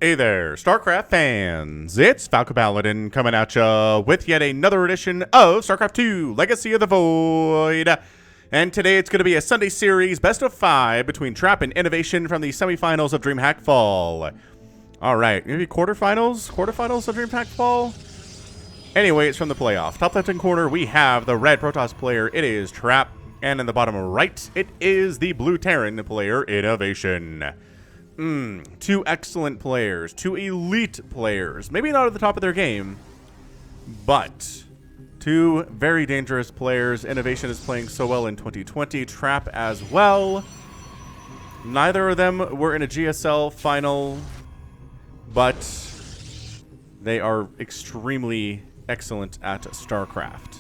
Hey there, StarCraft fans! It's Falcon Paladin coming at ya with yet another edition of StarCraft 2 Legacy of the Void. And today it's going to be a Sunday series best of 5 between Trap and INnoVation from the semifinals of Dreamhack Fall. Alright, maybe quarterfinals? Quarterfinals of Dreamhack Fall? Anyway, it's from the playoff. Top left-hand corner, we have the red Protoss player. It is Trap. And in the bottom right, it is the blue Terran player, INnoVation. Two excellent players, two elite players. Maybe not at the top of their game, but two very dangerous players. INnoVation is playing so well in 2020, Trap as well. Neither of them were in a GSL final, but they are extremely excellent at StarCraft.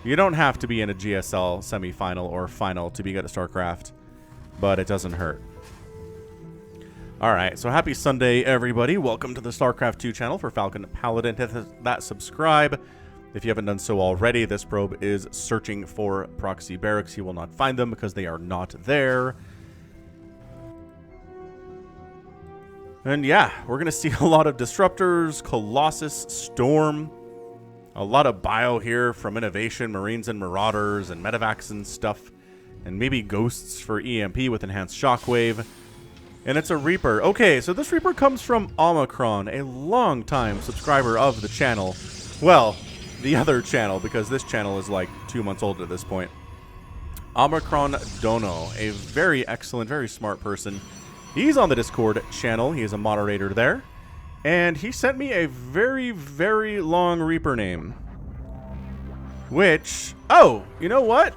You don't have to be in a GSL semifinal or final to be good at StarCraft, but it doesn't hurt. Alright, so happy Sunday, everybody. Welcome to the StarCraft 2 channel for Falcon Paladin. Hit that subscribe. If you haven't done so already, this probe is searching for proxy barracks. You will not find them because they are not there. And yeah, we're going to see a lot of Disruptors, Colossus, Storm. A lot of bio here from INnoVation, Marines and Marauders, and Medivacs and stuff. And maybe Ghosts for EMP with Enhanced Shockwave. And it's a Reaper. Okay, so this Reaper comes from Omicron, a long-time subscriber of the channel. Well, the other channel, because this channel is like 2 months old at this point. Omicron Dono, a very excellent, very smart person. He's on the Discord channel. He is a moderator there. And he sent me a very, very long Reaper name. Which, oh, you know what?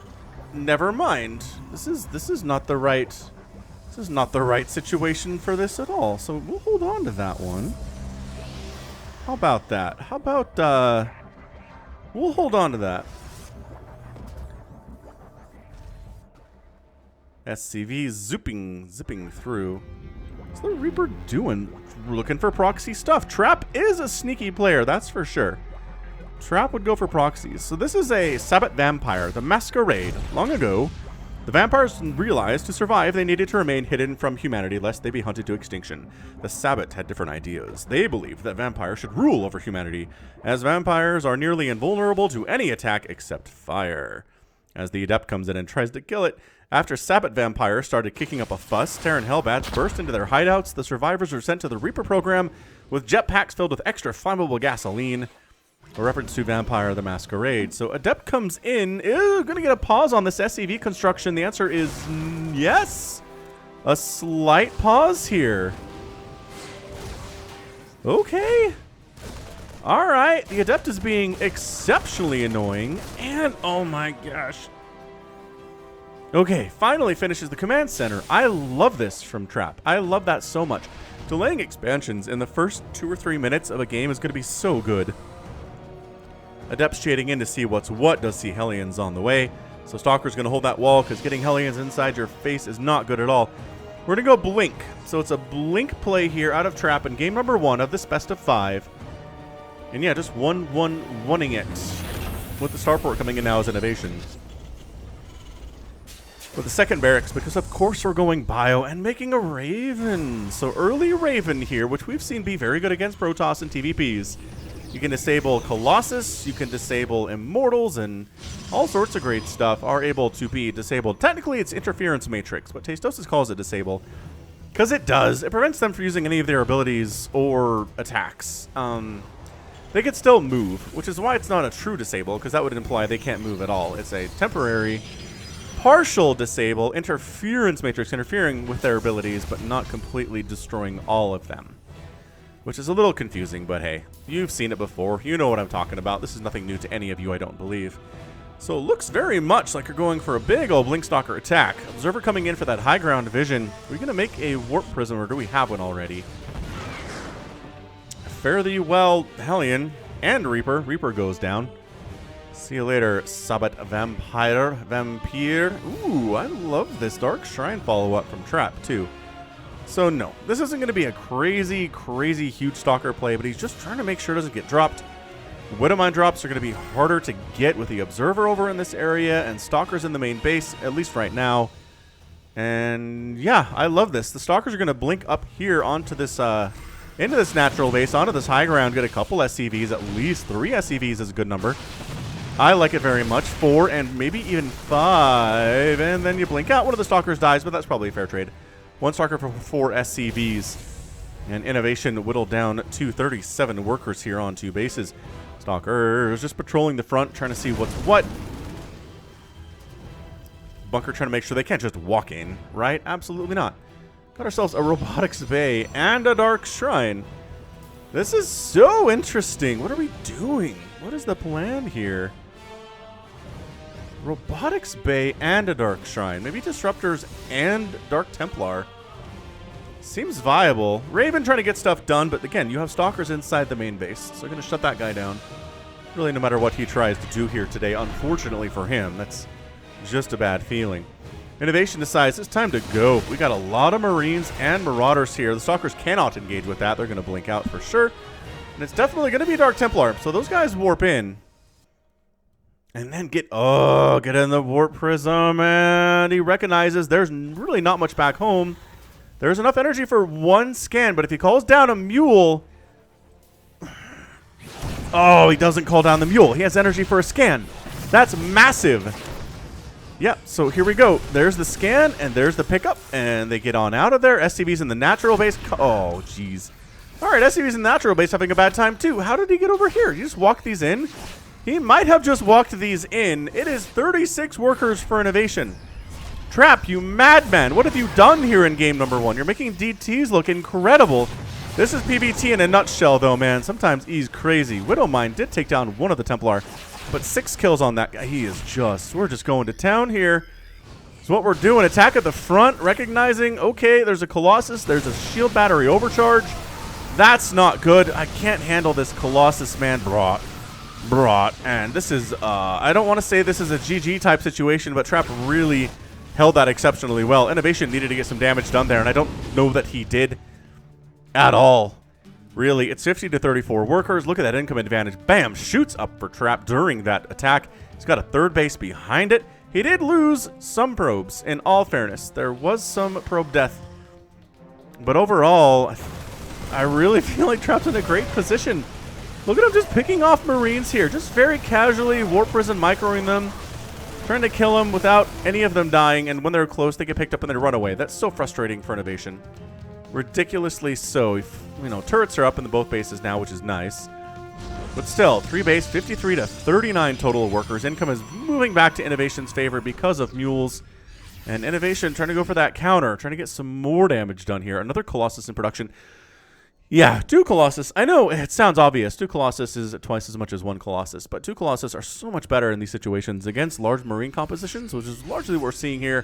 Never mind. This is not the right... This is not the right situation for this at all, so we'll hold on to that one. How about that? How about, we'll hold on to that. SCV zipping through. What's the Reaper doing? Looking for proxy stuff. Trap is a sneaky player, that's for sure. Trap would go for proxies. So this is a Sabbat Vampire, the Masquerade. Long ago, the vampires realized to survive they needed to remain hidden from humanity lest they be hunted to extinction. The Sabbat had different ideas. They believed that vampires should rule over humanity, as vampires are nearly invulnerable to any attack except fire. As the Adept comes in and tries to kill it, after Sabbat vampires started kicking up a fuss, Terran Hellbats burst into their hideouts. The survivors were sent to the Reaper program with jetpacks filled with extra flammable gasoline. A reference to Vampire the Masquerade. So Adept comes in. Gonna get a pause on this SCV construction. The answer is yes. A slight pause here. Okay. Alright. The Adept is being exceptionally annoying. And oh my gosh. Okay, finally finishes the command center. I love this from Trap. I love that so much. Delaying expansions in the first 2 or 3 minutes of a game is going to be so good. Adept's shading in to see what's what, does see Hellions on the way. So Stalker's going to hold that wall because getting Hellions inside your face is not good at all. We're going to go Blink. So it's a Blink play here out of Trap in game number 1 of this best of 5. And yeah, just 1-1-1-ing it. With the starport coming in now as INnoVation. With the second barracks, because of course we're going bio and making a Raven. So early Raven here, which we've seen be very good against Protoss and TVPs. You can disable Colossus, you can disable Immortals, and all sorts of great stuff are able to be disabled. Technically, it's Interference Matrix, but Tastosis calls it disable. Because it does. It prevents them from using any of their abilities or attacks. They can still move, which is why it's not a true disable, because that would imply they can't move at all. It's a temporary, partial disable, Interference Matrix, interfering with their abilities, but not completely destroying all of them. Which is a little confusing, but hey, you've seen it before. You know what I'm talking about. This is nothing new to any of you, I don't believe. So it looks very much like you're going for a big old Blinkstalker attack. Observer coming in for that high ground vision. Are we going to make a Warp Prism, or do we have one already? Fare thee well, Hellion and Reaper. Reaper goes down. See you later, Sabbat Vampire. Ooh, I love this Dark Shrine follow-up from Trap, too. So no, this isn't going to be a crazy, crazy huge Stalker play, but he's just trying to make sure it doesn't get dropped. Widowmine drops are going to be harder to get with the Observer over in this area, and Stalkers in the main base, at least right now. And yeah, I love this. The Stalkers are going to blink up here onto this into this natural base, onto this high ground, get a couple SCVs, at least 3 SCVs is a good number. I like it very much. 4 and maybe even 5, and then you blink out. One of the Stalkers dies, but that's probably a fair trade. 1 Stalker for 4 SCVs. And INnoVation whittled down to 37 workers here on 2 bases. Stalkers just patrolling the front, trying to see what's what. Bunker trying to make sure they can't just walk in, right? Absolutely not. Got ourselves a robotics bay and a dark shrine. This is so interesting. What are we doing? What is the plan here? Robotics bay and a dark shrine. Maybe disruptors and Dark Templar. Seems viable. Raven trying to get stuff done, but again, you have Stalkers inside the main base, so they're going to shut that guy down. Really, no matter what he tries to do here today, unfortunately for him, that's just a bad feeling. INnoVation decides it's time to go. We got a lot of Marines and Marauders here. The Stalkers cannot engage with that. They're going to blink out for sure. And it's definitely going to be Dark Templar. So those guys warp in. And then get in the Warp Prism. And he recognizes there's really not much back home. There's enough energy for 1 scan. But if he calls down a Mule... Oh, he doesn't call down the Mule. He has energy for a scan. That's massive. Yep, so here we go. There's the scan, and there's the pickup, and they get on out of there. SCV's in the natural base. Oh, jeez. All right, SCV's in the natural base having a bad time, too. How did he get over here? Did he just walk these in? He might have just walked these in. It is 36 workers for INnoVation. Trap, you madman. What have you done here in game number 1? You're making DTs look incredible. This is PvT in a nutshell, though, man. Sometimes he's crazy. Widowmine did take down one of the Templar. But 6 kills on that guy. He is just... We're just going to town here. So what we're doing, attack at the front, recognizing, okay, there's a Colossus. There's a shield battery overcharge. That's not good. I can't handle this Colossus, man. Brought. And this is... I don't want to say this is a GG type situation, but Trap really held that exceptionally well. INnoVation needed to get some damage done there, and I don't know that he did at all. Really, it's 50 to 34 workers. Look at that income advantage. Bam! Shoots up for Trap during that attack. He's got a 3rd base behind it. He did lose some probes, in all fairness. There was some probe death. But overall, I really feel like Trap's in a great position. Look at him just picking off Marines here. Just very casually, Warp Prison microing them. Trying to kill them without any of them dying. And when they're close, they get picked up and they run away. That's so frustrating for INnoVation. Ridiculously so. You know, turrets are up in the both bases now, which is nice. But still, 3 base, 53 to 39 total workers. Income is moving back to INnoVation's favor because of Mules. And INnoVation trying to go for that counter, trying to get some more damage done here. Another Colossus in production. Yeah, 2 Colossus. I know it sounds obvious. 2 Colossus is twice as much as 1 Colossus. But 2 Colossus are so much better in these situations against large Marine compositions, which is largely what we're seeing here.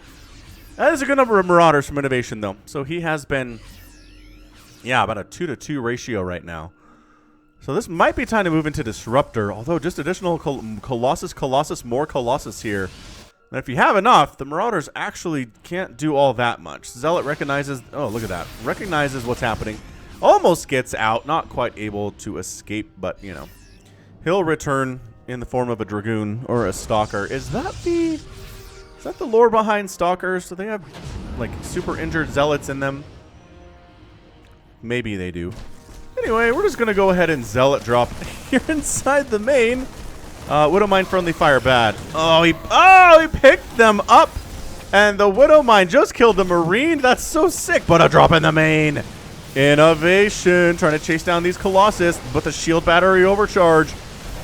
That is a good number of Marauders from INnoVation, though. So he has been, yeah, about a 2-to-2 ratio right now. So this might be time to move into Disruptor, although just additional Colossus, more Colossus here. And if you have enough, the Marauders actually can't do all that much. Zealot recognizes, oh, look at that. Recognizes what's happening. Almost gets out, not quite able to escape, but, you know. He'll return in the form of a Dragoon or a Stalker. Is that the lore behind Stalkers? Do they have, like, super injured Zealots in them? Maybe they do. Anyway, we're just going to go ahead and Zealot drop here inside the main. Widowmine friendly fire bad. Oh, he picked them up. And the Widowmine just killed the Marine. That's so sick. But a drop in the main. INnoVation trying to chase down these Colossus. But the shield battery overcharge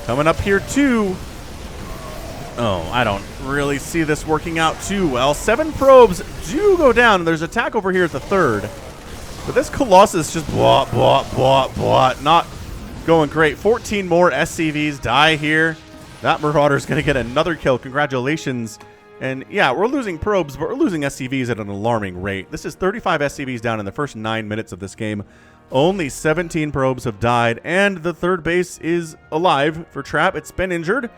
coming up here too. Oh, I don't really see this working out too well. 7 probes do go down. There's attack over here at the 3rd. But this Colossus just not going great. 14 more SCVs die here. That Marauder's going to get another kill. Congratulations. And yeah, we're losing probes, but we're losing SCVs at an alarming rate. This is 35 SCVs down in the first 9 minutes of this game. Only 17 probes have died, and the 3rd base is alive for Trap. It's been injured.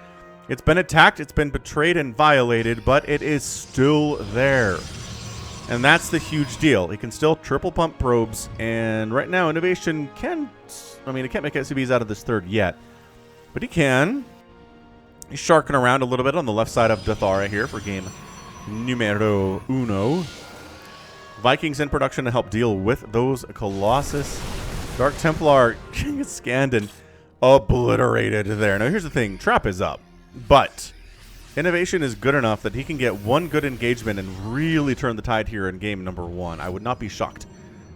It's been attacked. It's been betrayed and violated, but it is still there. And that's the huge deal. He can still triple pump probes, and right now INnoVation can, I mean, it can't make SCVs out of this 3rd yet, but he can. He's sharking around a little bit on the left side of Dathara here for game numero uno. Vikings in production to help deal with those Colossus. Dark Templar gets scanned and obliterated there. Now, here's the thing. Trap is up, but INnoVation is good enough that he can get one good engagement and really turn the tide here in game number 1. I would not be shocked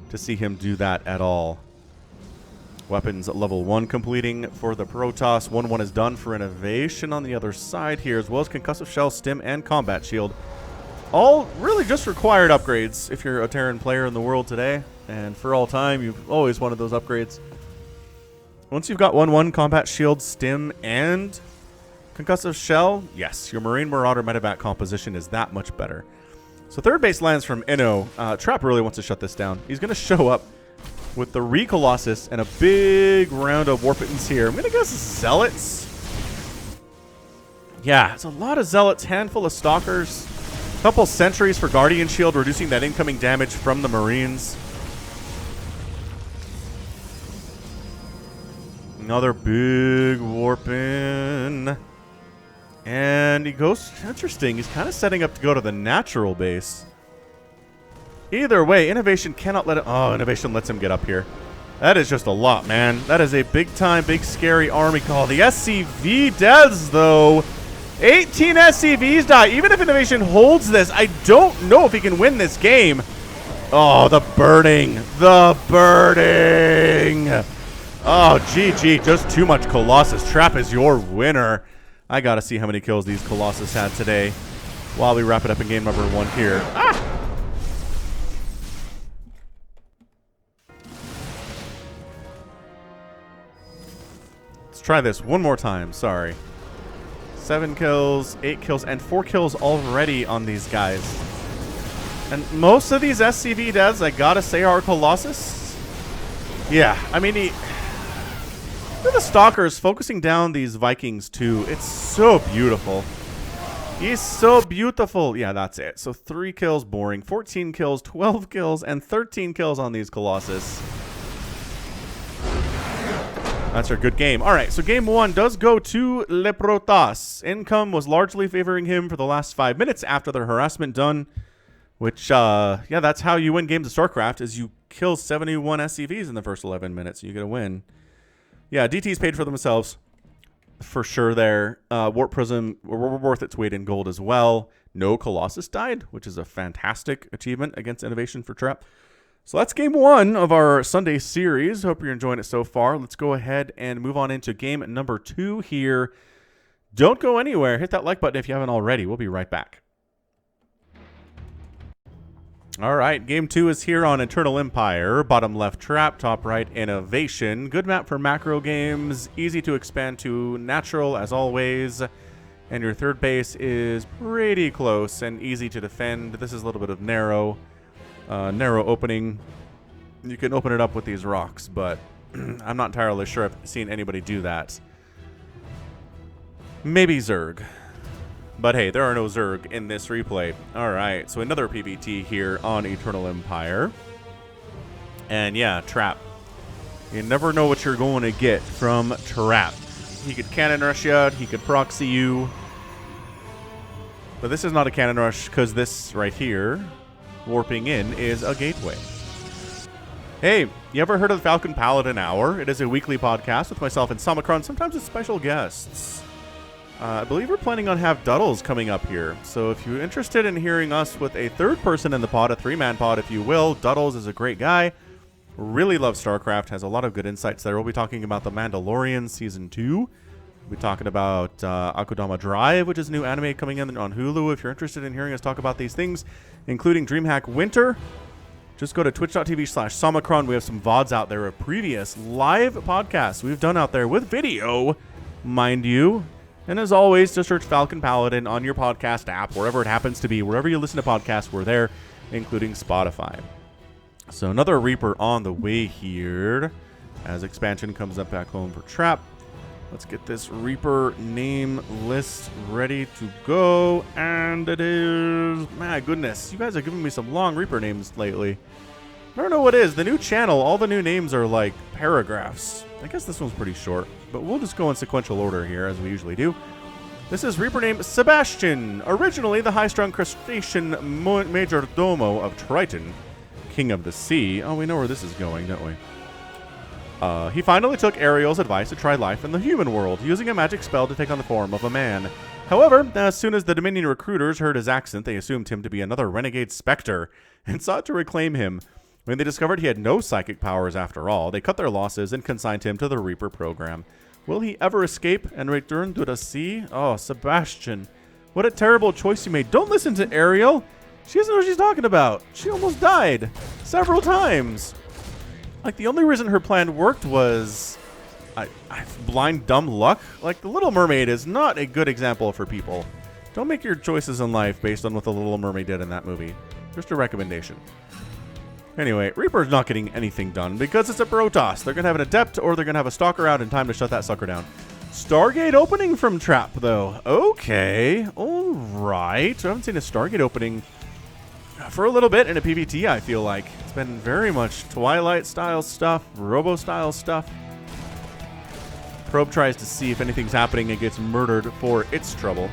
to see him do that at all. Weapons level 1 completing for the Protoss. 1-1 is done for INnoVation on the other side here, as well as Concussive Shell, Stim, and Combat Shield. All really just required upgrades if you're a Terran player in the world today. And for all time, you've always wanted those upgrades. Once you've got 1-1 Combat Shield, Stim, and Concussive Shell, yes, your Marine Marauder medevac composition is that much better. So third base lands from Inno. Trap really wants to shut this down. He's going to show up with the Recolossus and a big round of Warpittons here. I'm going to guess Zealots. Yeah, it's a lot of Zealots, handful of Stalkers, a couple Sentries for Guardian Shield, reducing that incoming damage from the Marines. Another big Warpin. And he goes, interesting, he's kind of setting up to go to the natural base. Either way, INnoVation cannot let it... Oh, INnoVation lets him get up here. That is just a lot, man. That is a big-time, big, scary army call. The SCV does, though. 18 SCVs die. Even if INnoVation holds this, I don't know if he can win this game. Oh, the burning. The burning. Oh, GG. Just too much Colossus. Trap is your winner. I got to see how many kills these Colossus had today while we wrap it up in game number 1 here. Ah! Try this one more time. Sorry. 7 kills, 8 kills, and 4 kills already on these guys. And most of these SCV devs, I gotta say, are Colossus. Yeah, I mean, look at the Stalkers focusing down these Vikings too. It's so beautiful. He's so beautiful. Yeah, that's it. So 3 kills, boring. 14 kills, 12 kills, and 13 kills on these Colossus. That's a good game. All right, so game 1 does go to Le Protoss. Income was largely favoring him for the last 5 minutes after the harassment done, which, yeah, that's how you win games of StarCraft, is you kill 71 SCVs in the first 11 minutes. You get a win. Yeah, DTs paid for themselves for sure there. Warp Prism worth its weight in gold as well. No Colossus died, which is a fantastic achievement against INnoVation for Trap. So that's game 1 of our Sunday series. Hope you're enjoying it so far. Let's go ahead and move on into game number 2 here. Don't go anywhere. Hit that like button if you haven't already. We'll be right back. All right, game 2 is here on Eternal Empire. Bottom left Trap, top right INnoVation. Good map for macro games. Easy to expand to natural as always. And your third base is pretty close and easy to defend. This is a little bit of narrow opening. You can open it up with these rocks, but I'm not entirely sure I've seen anybody do that. Maybe Zerg. But hey, there are no Zerg in this replay. Alright, so another PvT here on Eternal Empire. And yeah, Trap. You never know what you're going to get from Trap. He could cannon rush you, he could proxy you. But this is not a cannon rush, because this right here, warping in, is a gateway. Hey, you ever heard of the Falcon Paladin Hour? It is a weekly podcast with myself and Samacron, sometimes with special guests. I believe we're planning on have Duddles coming up here. So if you're interested in hearing us with a third person in the pod, a 3-man pod if you will, Duddles is a great guy. Really loves StarCraft, has a lot of good insights there. We'll be talking about The Mandalorian Season 2. We'll be talking about Akudama Drive, which is a new anime coming in on Hulu. If you're interested in hearing us talk about these things, including Dreamhack Winter, just go to twitch.tv/Samacron. We have some VODs out there of previous live podcasts we've done out there with video, mind you. And as always, just search Falcon Paladin on your podcast app, wherever it happens to be. Wherever you listen to podcasts, we're there, including Spotify. So another Reaper on the way here as expansion comes up back home for Trap. Let's get this Reaper name list ready to go. And it is... My goodness, you guys are giving me some long Reaper names lately. I don't know what it is. The new channel, all the new names are like paragraphs. I guess this one's pretty short, but we'll just go in sequential order here, as we usually do. This is Reaper named Sebastian, originally the high-strung crustacean majordomo of Triton, king of the sea. Oh, we know where this is going, don't we? He finally took Ariel's advice to try life in the human world, using a magic spell to take on the form of a man. However, as soon as the Dominion recruiters heard his accent, they assumed him to be another renegade specter and sought to reclaim him. When they discovered he had no psychic powers after all, they cut their losses and consigned him to the Reaper program. Will he ever escape and return to the sea? Oh, Sebastian. What a terrible choice you made. Don't listen to Ariel. She doesn't know what she's talking about. She almost died several times. Like, the only reason her plan worked was blind, dumb luck. Like, The Little Mermaid is not a good example for people. Don't make your choices in life based on what The Little Mermaid did in that movie. Just a recommendation. Anyway, Reaper's not getting anything done because it's a Protoss. They're going to have an Adept or they're going to have a Stalker out in time to shut that sucker down. Stargate opening from Trap, though. Okay. All right. I haven't seen a Stargate opening for a little bit in a PvT, I feel like. It's been very much Twilight-style stuff, Robo-style stuff. Probe tries to see if anything's happening and gets murdered for its trouble.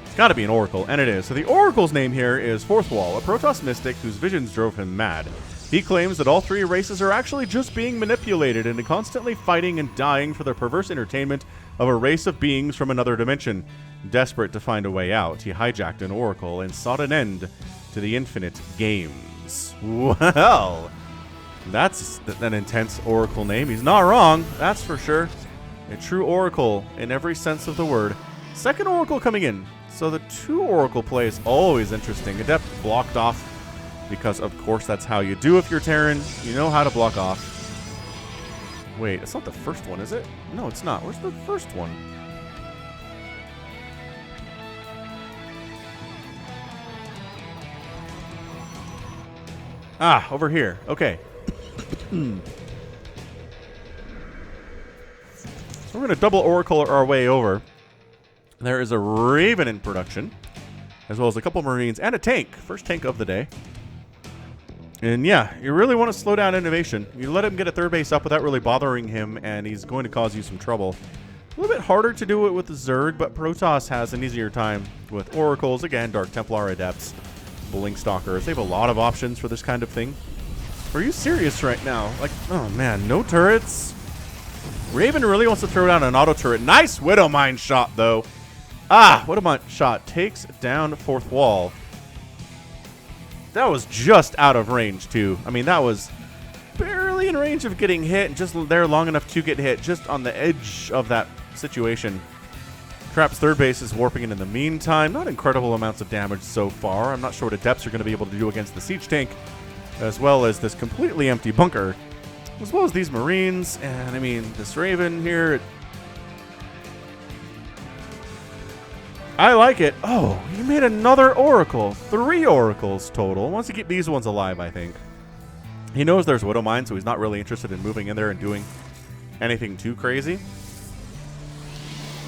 It's got to be an Oracle, and it is. So the Oracle's name here is Fourth Wall, a Protoss mystic whose visions drove him mad. He claims that all three races are actually just being manipulated and constantly fighting and dying for the perverse entertainment of a race of beings from another dimension. Desperate to find a way out, he hijacked an Oracle and sought an end to the infinite games. Well, that's an intense Oracle name. He's not wrong, that's for sure. A true Oracle in every sense of the word. Second Oracle coming in. So the two Oracle play is always interesting. Adept blocked off because, of course, that's how you do if you're Terran. You know how to block off. Wait, it's not the first one, is it? No, it's not. Where's the first one? Ah, over here. Okay. So we're going to double Oracle our way over. There is a Raven in production, as well as a couple Marines and a tank. First tank of the day. And yeah, you really want to slow down INnoVation. You let him get a third base up without really bothering him, and he's going to cause you some trouble. A little bit harder to do it with the Zerg, but Protoss has an easier time with Oracles. Again, Dark Templar Adepts, Blink Stalkers. They have a lot of options for this kind of thing. Are you serious right now? Like, oh man, no turrets? Raven really wants to throw down an auto turret. Nice Widowmine shot, though. Ah, Widowmine shot takes down Fourth Wall. That was just out of range, too. I mean, that was barely in range of getting hit, and just there long enough to get hit, just on the edge of that situation. Trap's third base is warping in the meantime. Not incredible amounts of damage so far. I'm not sure what Adepts are going to be able to do against the siege tank, as well as this completely empty bunker, as well as these Marines. And, I mean, this Raven here... I like it. Oh, he made another Oracle. 3 Oracles total. Wants to keep these ones alive, I think. He knows there's Widowmine, so he's not really interested in moving in there and doing anything too crazy.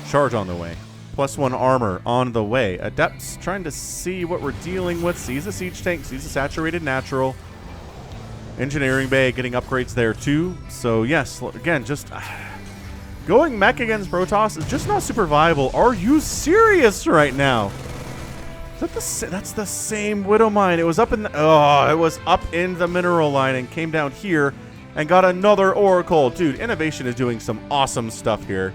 Charge on the way. +1 armor on the way. Adepts trying to see what we're dealing with. Sees a siege tank, sees a saturated natural. Engineering bay getting upgrades there too. So yes, again, just... going mech against Protoss is just not super viable. Are you serious right now? Is that that's the same Widowmine. It was up in the, it was up in the mineral line and came down here and got another Oracle. Dude, INnoVation is doing some awesome stuff here.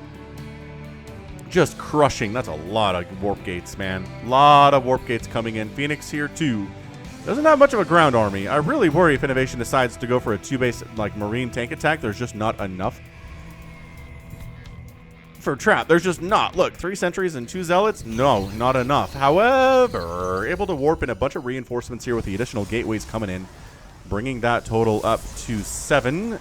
Just crushing. That's a lot of warp gates, man. A lot of warp gates coming in. Phoenix here too. Doesn't have much of a ground army. I really worry if INnoVation decides to go for a 2-base like Marine tank attack. There's just not enough. For Trap, there's just not. Look, 3 sentries and 2 zealots? No, not enough. However, able to warp in a bunch of reinforcements here with the additional gateways coming in, bringing that total up to 7,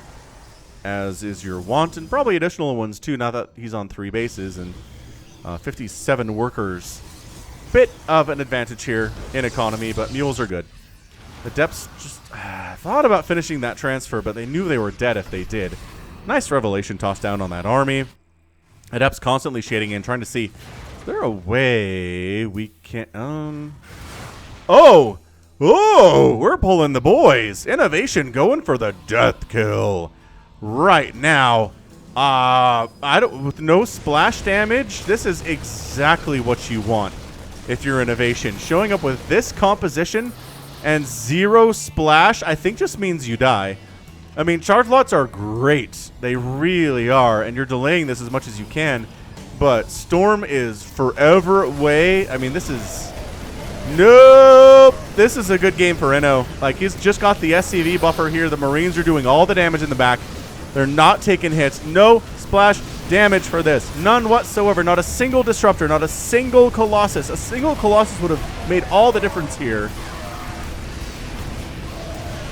as is your want, and probably additional ones too now that he's on 3 bases and 57 workers. Bit of an advantage here in economy, but mules are good. The Depths just thought about finishing that transfer, but they knew they were dead if they did. Nice revelation tossed down on that army. Adepts constantly shading in, trying to see, is there a way we can... Oh! Oh! We're pulling the boys! INnoVation going for the death kill. Right now. With no splash damage, this is exactly what you want if you're INnoVation. Showing up with this composition and 0 splash, I think just means you die. I mean, charge lots are great. They really are. And you're delaying this as much as you can. But Storm is forever away. I mean, this is... Nope. This is a good game for Inno. Like, he's just got the SCV buffer here. The Marines are doing all the damage in the back. They're not taking hits. No splash damage for this. None whatsoever. Not a single Disruptor. Not a single Colossus. A single Colossus would have made all the difference here.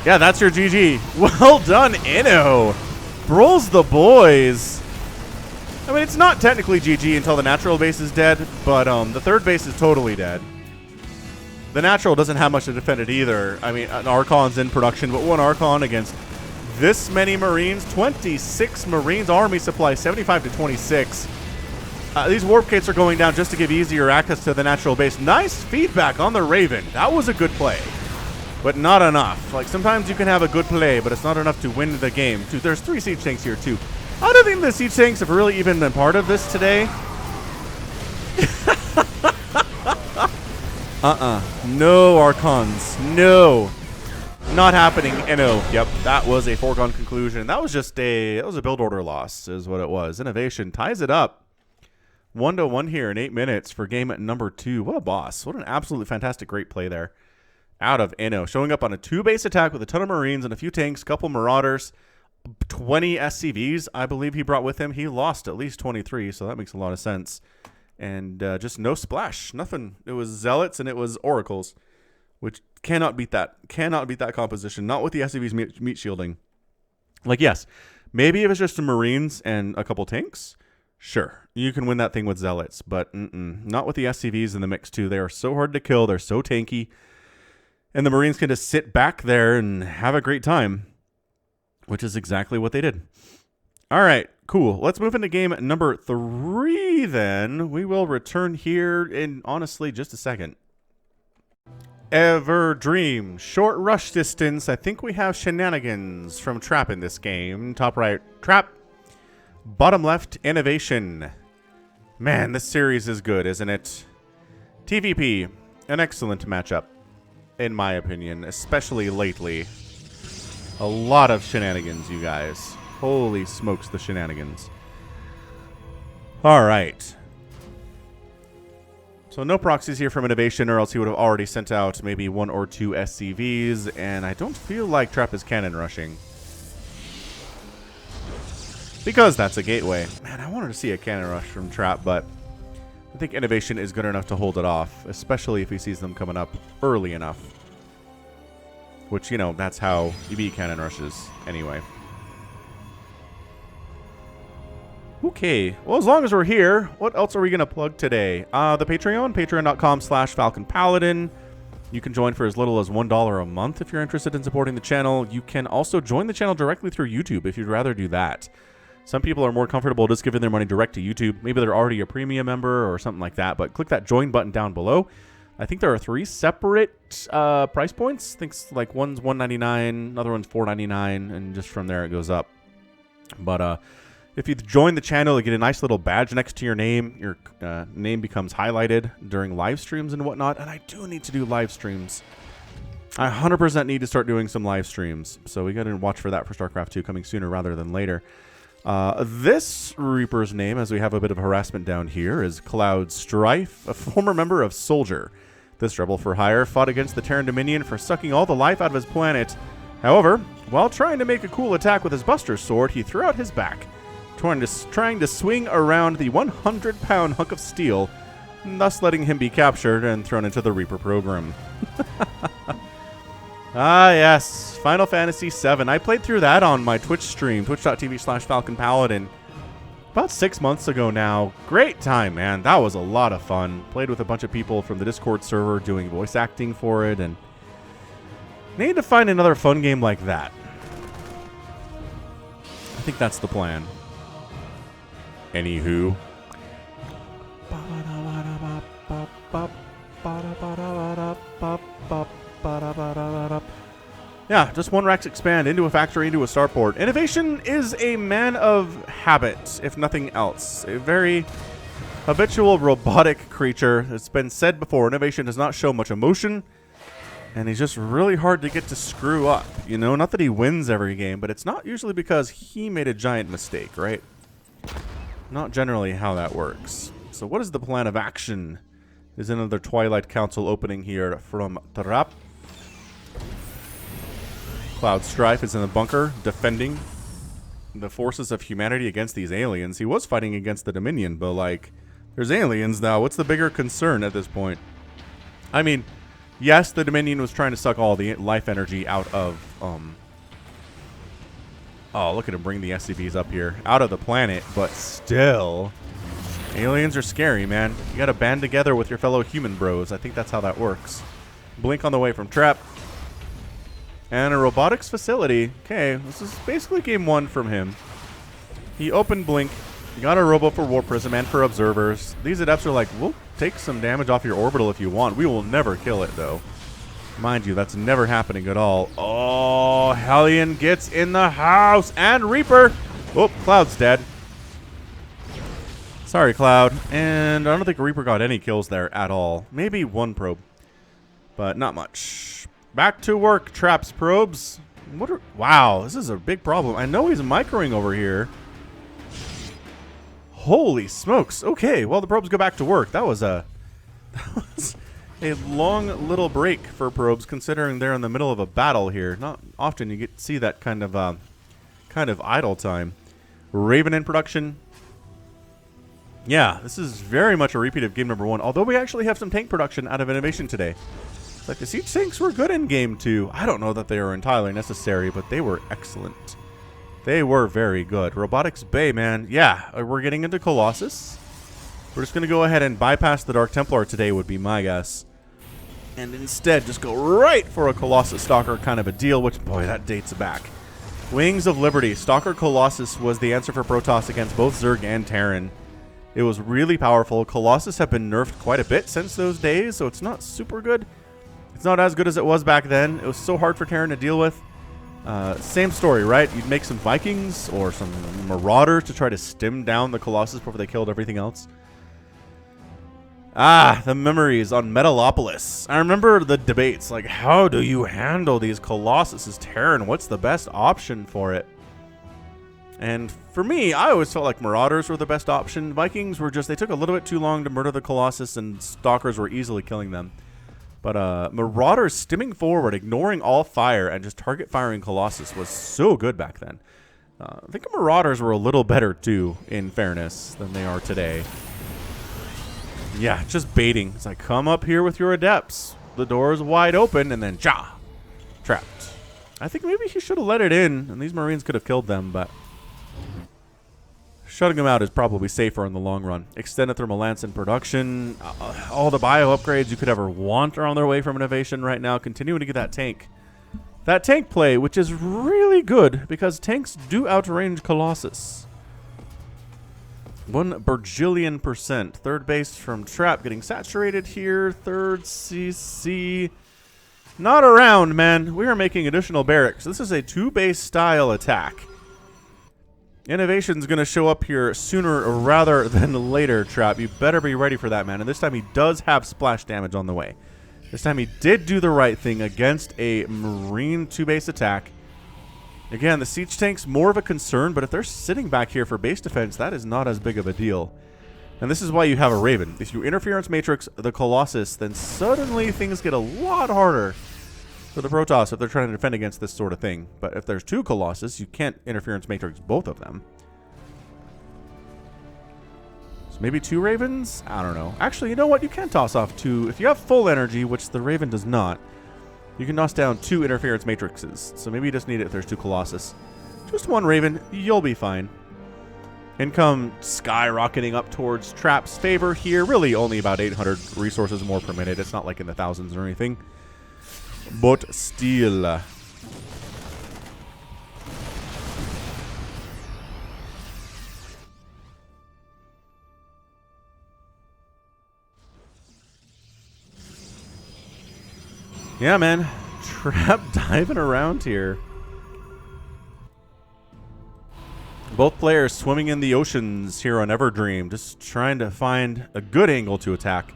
Yeah, that's your GG. Well done, Inno. Brawls the boys. I mean, it's not technically GG until the natural base is dead, but the third base is totally dead. The natural doesn't have much to defend it either. I mean, an Archon's in production, but one Archon against this many Marines, 26 Marines, army supply, 75 to 26. These warp gates are going down just to give easier access to the natural base. Nice feedback on the Raven. That was a good play, but not enough. Like, sometimes you can have a good play, but it's not enough to win the game. Dude, there's 3 siege tanks here, too. I don't think the siege tanks have really even been part of this today. No Archons. No. Not happening. Inno. Yep, that was a foregone conclusion. That was just a build order loss is what it was. INnoVation ties it up. 1-1 here in 8 minutes for game number 2. What a boss. What an absolutely fantastic, great play there. Out of Inno. Showing up on a 2-base attack with a ton of Marines and a few tanks, couple Marauders, 20 SCVs, I believe he brought with him. He lost at least 23, so that makes a lot of sense. And just no splash. Nothing. It was Zealots and it was Oracles, which cannot beat that. Cannot beat that composition. Not with the SCVs meat shielding. Like, yes, maybe if it's just the Marines and a couple tanks, sure, you can win that thing with Zealots, but not with the SCVs in the mix too. They are so hard to kill. They're so tanky. And the Marines can just sit back there and have a great time, which is exactly what they did. All right, cool. Let's move into game number 3 then. We will return here in, honestly, just a second. Ever Dream. Short rush distance. I think we have shenanigans from Trap in this game. Top right, Trap. Bottom left, INnoVation. Man, this series is good, isn't it? TVP. An excellent matchup, in my opinion, especially lately. A lot of shenanigans, you guys. Holy smokes, the shenanigans. All right. So no proxies here from INnoVation, or else he would have already sent out maybe 1 or 2 SCVs, and I don't feel like Trap is cannon rushing. Because that's a gateway. Man, I wanted to see a cannon rush from Trap, but I think INnoVation is good enough to hold it off, especially if he sees them coming up early enough. Which, you know, that's how you beat cannon rushes anyway. Okay, well, as long as we're here, what else are we going to plug today? The Patreon, patreon.com/Falcon Paladin. You can join for as little as $1 a month if you're interested in supporting the channel. You can also join the channel directly through YouTube if you'd rather do that. Some people are more comfortable just giving their money direct to YouTube. Maybe they're already a premium member or something like that, but click that join button down below. I think there are 3 separate price points. I think like one's $1.99, another one's $4.99, and just from there it goes up. But if you join the channel, you get a nice little badge next to your name. Your name becomes highlighted during live streams and whatnot. And I do need to do live streams. I 100% need to start doing some live streams. So we got to watch for that for StarCraft 2 coming sooner rather than later. This Reaper's name, as we have a bit of harassment down here, is Cloud Strife, a former member of Soldier. This rebel for hire fought against the Terran Dominion for sucking all the life out of his planet. However, while trying to make a cool attack with his Buster Sword, he threw out his back, trying to swing around the 100-pound hunk of steel, thus letting him be captured and thrown into the Reaper program. Ah, yes. Final Fantasy VII. I played through that on my Twitch stream, twitch.tv/Falcon Paladin, about 6 months ago now. Great time, man. That was a lot of fun. Played with a bunch of people from the Discord server doing voice acting for it, and need to find another fun game like that. I think that's the plan. Anywho. Yeah, just one Rex expand into a factory, into a starport. INnoVation is a man of habit, if nothing else. A very habitual robotic creature. It's been said before, INnoVation does not show much emotion. And he's just really hard to get to screw up. You know, not that he wins every game, but it's not usually because he made a giant mistake, right? Not generally how that works. So what is the plan of action? Is another Twilight Council opening here from Trap. Cloud Strife is in the bunker, defending the forces of humanity against these aliens. He was fighting against the Dominion, but like, there's aliens now. What's the bigger concern at this point? I mean, yes, the Dominion was trying to suck all the life energy out of, oh, look at him bring the SCVs up here. Out of the planet, but still. Aliens are scary, man. You gotta band together with your fellow human bros. I think that's how that works. Blink on the way from Trap. And a robotics facility. Okay, this is basically game one from him. He opened Blink. You got a robo for Warp Prism and for Observers. These adepts are like, we'll take some damage off your orbital if you want. We will never kill it, though. Mind you, that's never happening at all. Oh, Hellion gets in the house. And Reaper. Oh, Cloud's dead. Sorry, Cloud. And I don't think Reaper got any kills there at all. Maybe one probe. But not much. Back to work, Traps probes. Wow, this is a big problem. I know he's microing over here. Holy smokes. Okay, well, the probes go back to work. That was a long little break for probes, considering they're in the middle of a battle here. Not often you get to see that kind of idle time. Raven in production. Yeah, this is very much a repeat of game number one, although we actually have some tank production out of INnoVation today. It's like the siege tanks were good in game two. I don't know that they were entirely necessary, but they were excellent. They were very good. Robotics Bay, man. Yeah, we're getting into Colossus. We're just going to go ahead and bypass the Dark Templar today would be my guess. And instead just go right for a Colossus Stalker kind of a deal, which, boy, that dates back. Wings of Liberty. Stalker Colossus was the answer for Protoss against both Zerg and Terran. It was really powerful. Colossus have been nerfed quite a bit since those days, so it's not super good. It's not as good as it was back then. It was so hard for Terran to deal with. Same story, right? You'd make some Vikings or some Marauders to try to stim down the Colossus before they killed everything else. Ah, the memories on Metalopolis. I remember the debates, like, how do you handle these Colossus as Terran? What's the best option for it? And for me, I always felt like Marauders were the best option. Vikings were just, they took a little bit too long to murder the Colossus, and Stalkers were easily killing them. But Marauders stimming forward, ignoring all fire, and just target firing Colossus was so good back then. I think Marauders were a little better, too, in fairness, than they are today. Yeah, just baiting. It's like, come up here with your Adepts. The door is wide open, and then, ja! Trapped. I think maybe he should have let it in, and these Marines could have killed them, but shutting them out is probably safer in the long run. Extended Thermal Lance in production. All the bio upgrades you could ever want are on their way from INnoVation right now. Continuing to get that tank. That tank play, which is really good because tanks do outrange Colossus. 1 bajillion %. Third base from Trap getting saturated here. Third CC. Not around, man. We are making additional barracks. This is a 2-base style attack. INnoVation's going to show up here sooner rather than later, Trap. You better be ready for that, man. And this time he does have splash damage on the way. This time he did do the right thing against a Marine 2-base attack. Again, the siege tank's more of a concern, but if they're sitting back here for base defense, that is not as big of a deal. And this is why you have a Raven. If you interference matrix the Colossus, then suddenly things get a lot harder for the Protoss if they're trying to defend against this sort of thing. But if there's 2 Colossus, you can't interference matrix both of them. So maybe 2 Ravens? I don't know. Actually, you know what? You can toss off 2. If you have full energy, which the Raven does not, you can toss down 2 interference matrices. So maybe you just need it if there's 2 Colossus. Just 1 Raven, you'll be fine. Income skyrocketing up towards Trap's favor here. Really only about 800 resources more per minute. It's not like in the thousands or anything. But still. Yeah, man. Trap diving around here. Both players swimming in the oceans here on Everdream, just trying to find a good angle to attack.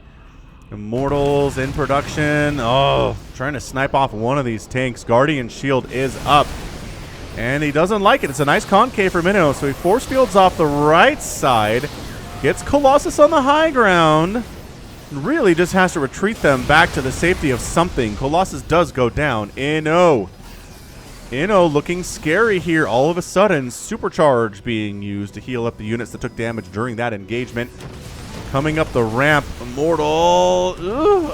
Immortals in production. Oh, trying to snipe off one of these tanks. Guardian Shield is up. And he doesn't like it. It's a nice concave for Minnow, so he force fields off the right side. Gets Colossus on the high ground. Really just has to retreat them back to the safety of something. Colossus does go down. Inno looking scary here. All of a sudden, Supercharge being used to heal up the units that took damage during that engagement. Coming up the ramp, Immortal.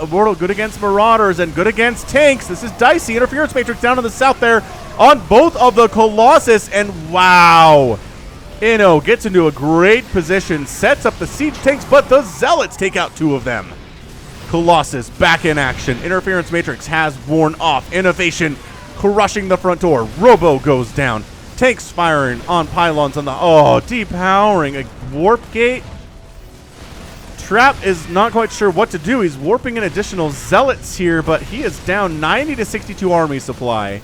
Immortal good against Marauders and good against tanks. This is dicey. Interference Matrix down to the south there on both of the Colossus. And wow. Inno gets into a great position, sets up the siege tanks, but the Zealots take out 2 of them. Colossus back in action. Interference Matrix has worn off. INnoVation crushing the front door. Robo goes down. Tanks firing on pylons on the... Oh, depowering. A warp gate. Trap is not quite sure what to do. He's warping in additional Zealots here, but he is down 90 to 62 army supply.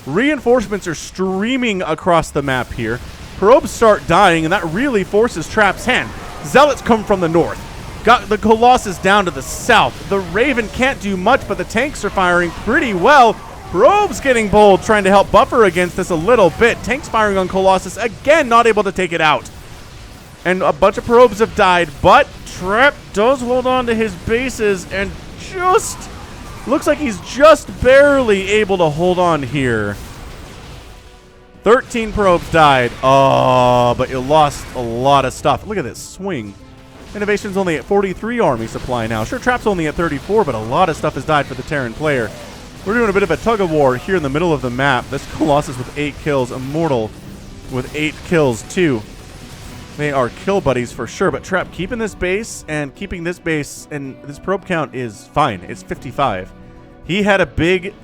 Reinforcements are streaming across the map here. Probes start dying, and that really forces Trap's hand. Zealots come from the north. Got the Colossus down to the south. The Raven can't do much, but the tanks are firing pretty well. Probes getting bold, trying to help buffer against this a little bit. Tanks firing on Colossus, again, not able to take it out. And a bunch of probes have died, but Trap does hold on to his bases and just looks like he's just barely able to hold on here. 13 probes died. Oh, but you lost a lot of stuff. Look at this swing. INnoVation's only at 43 army supply now. Sure, Trap's only at 34, but a lot of stuff has died for the Terran player. We're doing a bit of a tug of war here in the middle of the map. This Colossus with 8 kills. Immortal with 8 kills, too. They are kill buddies for sure, but Trap keeping this base and keeping this base, and this probe count is fine. It's 55. He had a big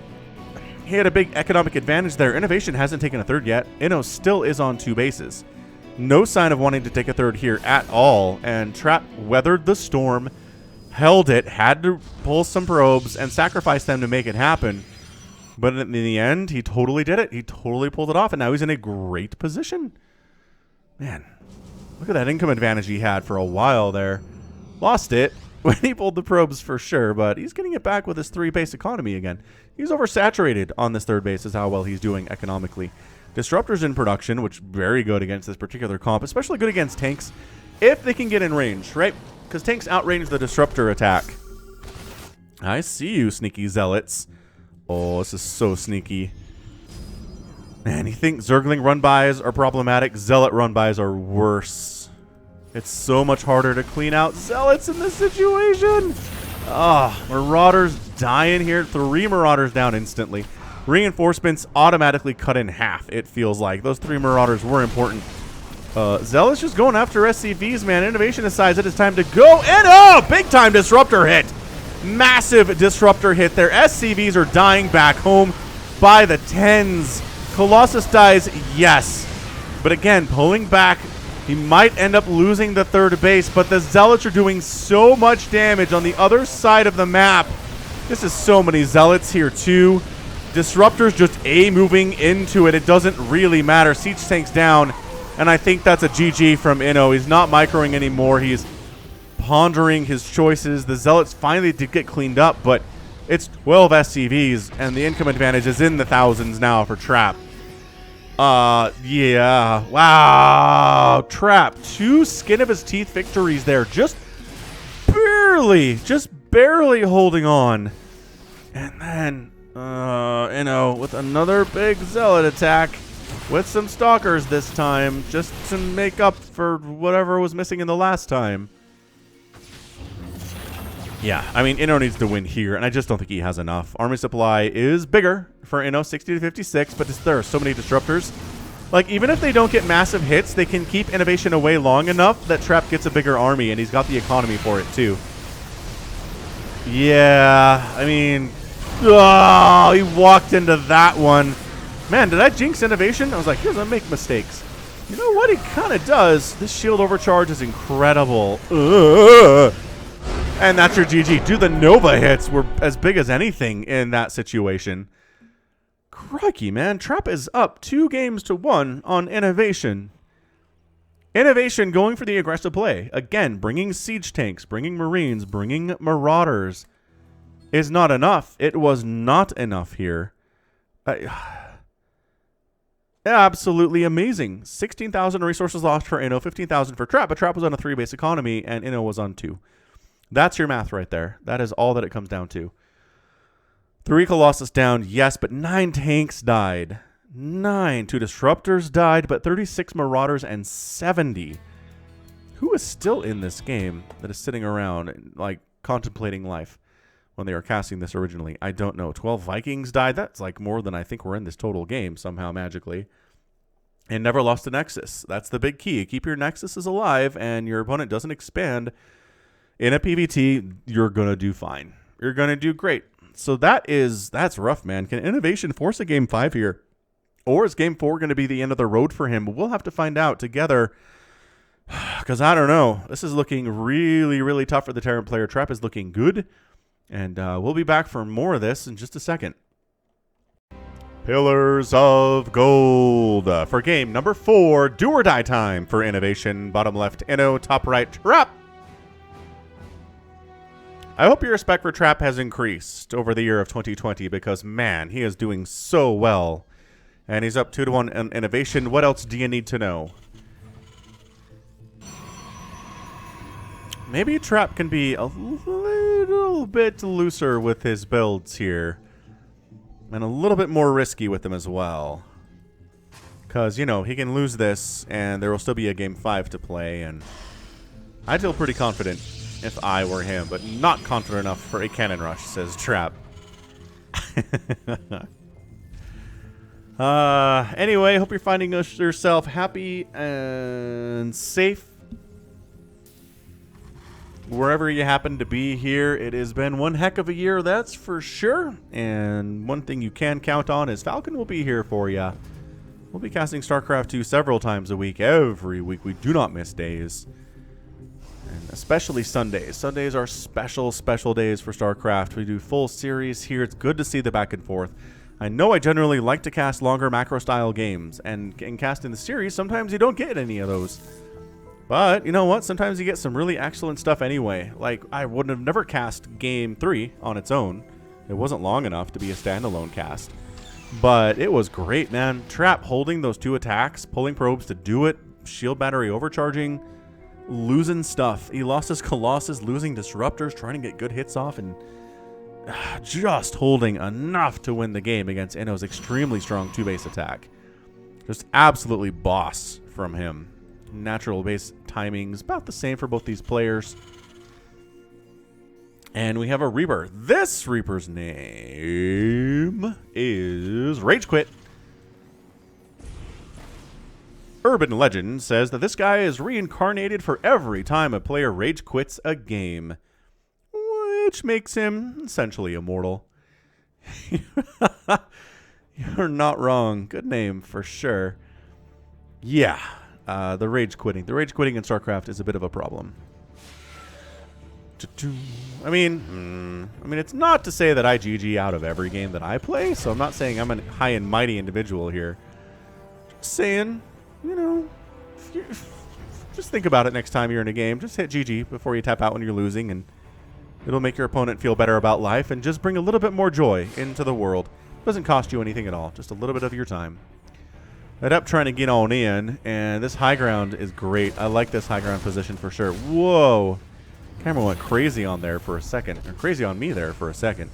economic advantage there. INnoVation hasn't taken a third yet. Inno still is on 2 bases. No sign of wanting to take a third here at all, and Trap weathered the storm, held it, had to pull some probes and sacrifice them to make it happen. But in the end, he totally did it. He totally pulled it off, and now he's in a great position. Man. Look at that income advantage he had for a while there. Lost it when he pulled the probes for sure, but he's getting it back with his 3-base economy again. He's oversaturated on this 3rd base is how well he's doing economically. Disruptors in production, which very good against this particular comp, especially good against tanks if they can get in range, right? Because tanks outrange the disruptor attack. I see you, sneaky Zealots. Oh, this is so sneaky. Man, you think Zergling run-bys are problematic? Zealot run-bys are worse. It's so much harder to clean out Zealots in this situation. Ah, Marauders dying here. 3 Marauders down instantly. Reinforcements automatically cut in half, it feels like. Those 3 Marauders were important. Zealots just going after SCVs, man. INnoVation decides it is time to go. And oh, big-time disruptor hit. Massive disruptor hit there. SCVs are dying back home by the tens. Colossus dies, yes. But again, pulling back, he might end up losing the 3rd base, but the Zealots are doing so much damage on the other side of the map. This is so many Zealots here, too. Disruptors just moving into it. It doesn't really matter. Siege tanks down, and I think that's a GG from Inno. He's not microing anymore. He's pondering his choices. The Zealots finally did get cleaned up, but it's 12 SCVs, and the income advantage is in the thousands now for Trap. Yeah. Wow. Trap. 2 skin of his teeth victories there. Just barely holding on. And then, Inno with another big Zealot attack with some Stalkers this time, just to make up for whatever was missing in the last time. Yeah, I mean, Inno needs to win here, and I just don't think he has enough. Army supply is bigger for Inno, 60 to 56, but there are so many disruptors. Like, even if they don't get massive hits, they can keep INnoVation away long enough that Trap gets a bigger army, and he's got the economy for it, too. Yeah, I mean, oh, he walked into that one. Man, did I jinx INnoVation? I was like, he doesn't make mistakes. You know what? He kind of does. This shield overcharge is incredible. And that's your GG. Dude, the Nova hits were as big as anything in that situation. Crikey, man. Trap is up 2 games to 1 on INnoVation. INnoVation going for the aggressive play. Again, bringing siege tanks, bringing marines, bringing marauders is not enough. It was not enough here. Absolutely amazing. 16,000 resources lost for Inno, 15,000 for Trap, but Trap was on a 3-base economy and Inno was on 2. That's your math right there. That is all that it comes down to. 3 Colossus down, yes, but 9 tanks died. 9. 2 Disruptors died, but 36 Marauders and 70. Who is still in this game that is sitting around, like, contemplating life when they were casting this originally? I don't know. 12 Vikings died. That's, like, more than I think were in this total game somehow magically. And never lost a Nexus. That's the big key. Keep your Nexuses alive, and your opponent doesn't expand. In a PvT, you're going to do fine. You're going to do great. So that's rough, man. Can INnoVation force a Game 5 here? Or is Game 4 going to be the end of the road for him? We'll have to find out together. Because I don't know. This is looking really, really tough for the Terran player. Trap is looking good. And we'll be back for more of this in just a second. Pillars of Gold. For game number 4, do or die time for INnoVation. Bottom left, Inno. Top right, Trap. I hope your respect for Trap has increased over the year of 2020 because, man, he is doing so well. And he's up 2-1 in INnoVation. What else do you need to know? Maybe Trap can be a little bit looser with his builds here. And a little bit more risky with them as well. Because, you know, he can lose this and there will still be a Game 5 to play. And I'd feel pretty confident if I were him, but not confident enough for a cannon rush, says Trap. Anyway, hope you're finding yourself happy and safe wherever you happen to be here. It has been one heck of a year, that's for sure. And one thing you can count on is Falcon will be here for you. We'll be casting StarCraft 2 several times a week, every week. We do not miss days. And especially Sundays. Sundays are special, special days for StarCraft. We do full series here. It's good to see the back and forth. I know I generally like to cast longer macro-style games. And in casting the series, sometimes you don't get any of those. But, you know what? Sometimes you get some really excellent stuff anyway. Like, I would have never cast Game 3 on its own. It wasn't long enough to be a standalone cast. But it was great, man. Trap holding those 2 attacks, pulling probes to do it, shield battery overcharging, losing stuff. He lost his Colossus, losing Disruptors, trying to get good hits off, and just holding enough to win the game against Inno's extremely strong 2-base attack. Just absolutely boss from him. Natural base timings about the same for both these players. And we have a Reaper. This Reaper's name is Rage Quit. Urban legend says that this guy is reincarnated for every time a player rage quits a game, which makes him essentially immortal. You're not wrong. Good name for sure. Yeah. The rage quitting. The rage quitting in StarCraft is a bit of a problem. I mean, it's not to say that I GG out of every game that I play, so I'm not saying I'm a high and mighty individual here. Just saying, you know, just think about it next time you're in a game. Just hit GG before you tap out when you're losing, and it'll make your opponent feel better about life and just bring a little bit more joy into the world. Doesn't cost you anything at all, just a little bit of your time. Head up trying to get on in, and this high ground is great. I like this high ground position for sure. Whoa. Camera went crazy on there for a second. Or crazy on me there for a second.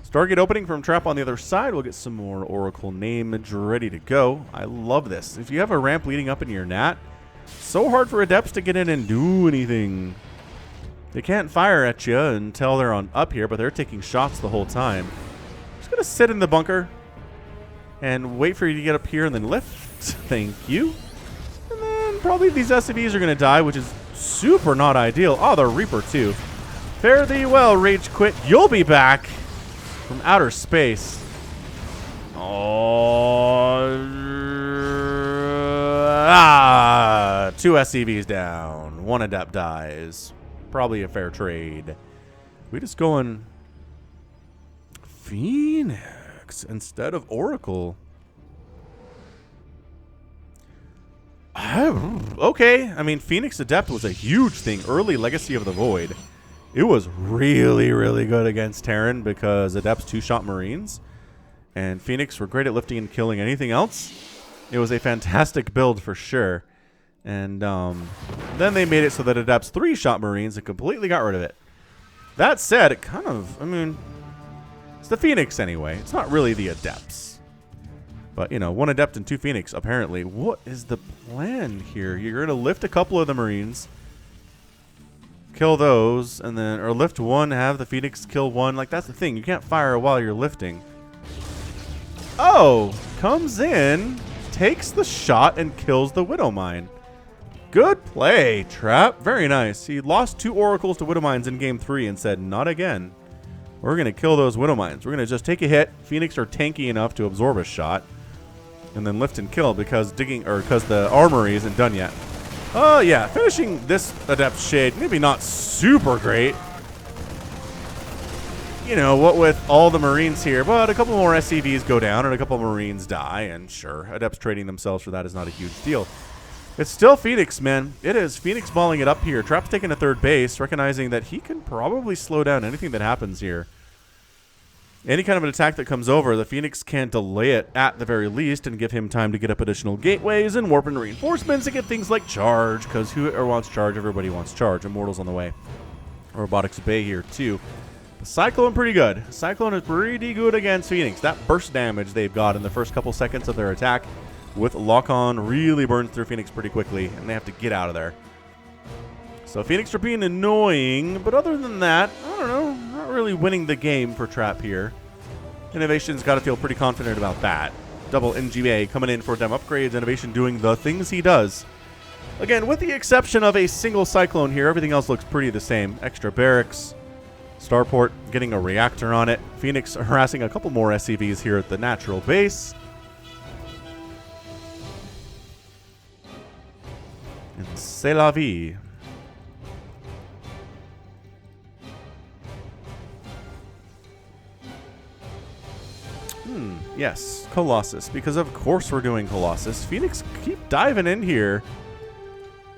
Stargate opening from Trap on the other side. We'll get some more Oracle names ready to go. I love this. If you have a ramp leading up into your Nat, so hard for Adepts to get in and do anything. They can't fire at you until they're on up here, but they're taking shots the whole time. Just going to sit in the bunker and wait for you to get up here and then lift. Thank you. And then probably these SCVs are going to die, which is super not ideal. Oh, the Reaper too. Fare thee well, Rage Quit. You'll be back from outer space. Oh. 2 SCVs down. 1 Adept dies. Probably a fair trade. We just going Phoenix instead of Oracle. Okay. I mean, Phoenix Adept was a huge thing. Early Legacy of the Void. It was really, really good against Terran because Adept's two-shot Marines. And Phoenix were great at lifting and killing anything else. It was a fantastic build for sure. And then they made it so that Adept's three-shot Marines and completely got rid of it. That said, it kind of, I mean, it's the Phoenix anyway. It's not really the Adepts. But, you know, one Adept and two Phoenix, apparently. What is the plan here? You're going to lift a couple of the Marines, kill those, and then, or lift one, have the Phoenix kill one. Like, that's the thing. You can't fire while you're lifting. Oh, comes in, takes the shot, and kills the Widowmine. Good play, Trap. Very nice. He lost 2 Oracles to Widowmines in Game 3 and said, not again. We're going to kill those Widowmines. We're going to just take a hit. Phoenix are tanky enough to absorb a shot. And then lift and kill because the armory isn't done yet. Oh, yeah. Finishing this Adept Shade, maybe not super great. You know, what with all the Marines here, but a couple more SCVs go down and a couple Marines die. And sure, Adepts trading themselves for that is not a huge deal. It's still Phoenix, man. It is Phoenix balling it up here. Trap's taking a third base, recognizing that he can probably slow down anything that happens here. Any kind of an attack that comes over, the Phoenix can delay it at the very least and give him time to get up additional gateways and warp and reinforcements and get things like charge, because whoever wants charge, everybody wants charge. Immortals on the way. Robotics Bay here, too. The Cyclone pretty good. Cyclone is pretty good against Phoenix. That burst damage they've got in the first couple seconds of their attack with lock-on really burns through Phoenix pretty quickly, and they have to get out of there. So Phoenix are being annoying, but other than that, I don't know, not really winning the game for Trap here. INnoVation's got to feel pretty confident about that. Double NGA coming in for them upgrades. INnoVation doing the things he does. Again, with the exception of a single Cyclone here, everything else looks pretty the same. Extra barracks, Starport getting a reactor on it. Phoenix harassing a couple more SCVs here at the natural base. And c'est la vie. Yes, Colossus, because of course we're doing Colossus. Phoenix keep diving in here.